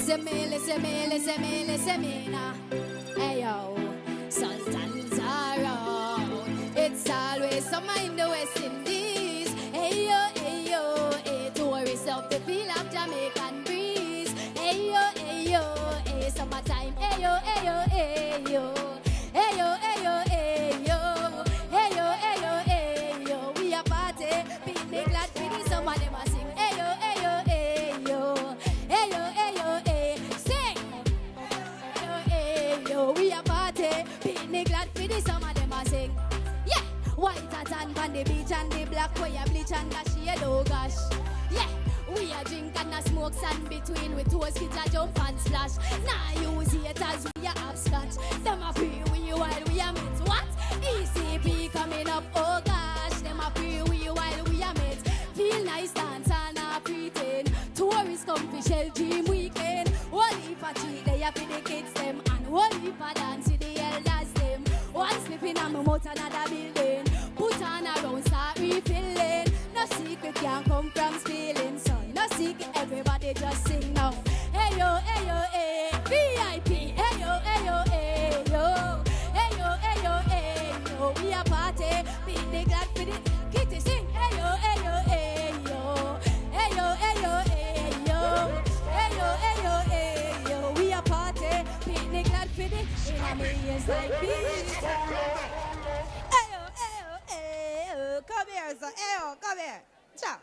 Listen me now. Hey yo, Sultans are around. It's always summer in the West Indies. Hey yo, hey, tourists of the feel of Jamaican breeze. Hey yo, hey, summertime. Hey yo, hey yo, hey yo. Hey yo, hey yo, hey yo. Hey yo, hey yo, hey yo. We a party, picnic, glad for the summer, them a sing. Hey yo, hey yo, hey yo. Hey yo, hey yo, hey. Sing. Hey yo, hey yo. We a party, picnic, glad for the summer, them a sing. Yeah, white hat and on the beach and the black way a bleach and the shade, oh gosh. Yeah, we a drink and a smoke sand between with toes, kids a jump and splash. Nah, use haters, we a upscotch. Them a free we while we a meet. What? ECP coming up, oh gosh. Them a free we while we a meet. Feel nice, dance and a pretend. Tourists come for Shell Dream Weekend. One heap a treat they a for the kids them. And one heap a dance with the elders them. One slipping on my mouth another building. Put on a round, start refilling. No secret can come from stealing. So no secret, everybody just sing now. Hey yo, hey yo, hey, VIP. Hey yo, hey yo, hey yo. Hey yo, hey yo, hey yo. We a party, picnic glad for the kitty sing. Hey yo, hey yo, hey yo. Hey yo, hey yo, hey yo. Hey yo, hey yo, hey yo. We a party, picnic glad for the in me is like this. Hey yo, hey yo, hey yo. Come here, sir. Hey yo, come here. Ciao.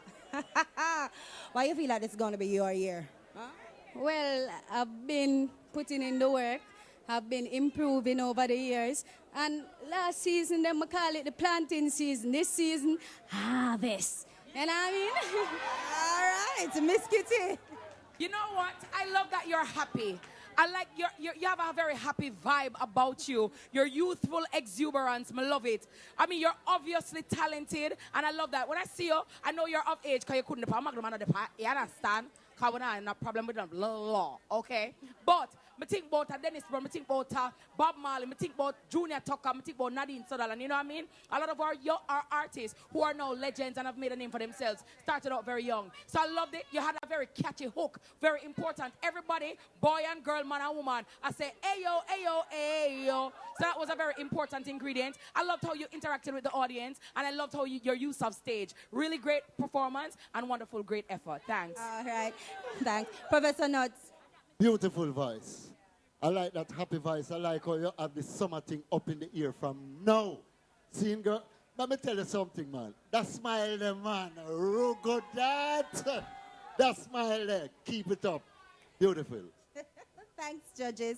Why you feel like it's going to be your year? Huh? Well, I've been putting in the work. I've been improving over the years. And last season, them call it the planting season. This season, harvest. You know what I mean? All right, Miss Kitty. You know what? I love that you're happy. I like you have a very happy vibe about you. Your youthful exuberance, I love it. I mean, you're obviously talented, and I love that. When I see you, I know you're of age because you couldn't depart. I'm not depart. You understand? Because we don't have no problem with the law, okay? But I think about Dennis Brown, I think about Bob Marley, I think about Junior Tucker, I think about Nadine Sutherland, you know what I mean? A lot of our artists who are now legends and have made a name for themselves started out very young. So I loved it. You had a very catchy hook, very important. Everybody, boy and girl, man and woman, I say, ayo, ayo, ayo. So that was a very important ingredient. I loved how you interacted with the audience, and I loved how your use of stage. Really great performance and wonderful, great effort. Thanks. All right, thanks. Professor Nuts. Beautiful voice. I like that happy voice. I like how you have the summer thing up in the ear from now. Seeing girl, let me tell you something, man. That smile there, man. Real good that. That smile there. Keep it up. Beautiful. Thanks, judges.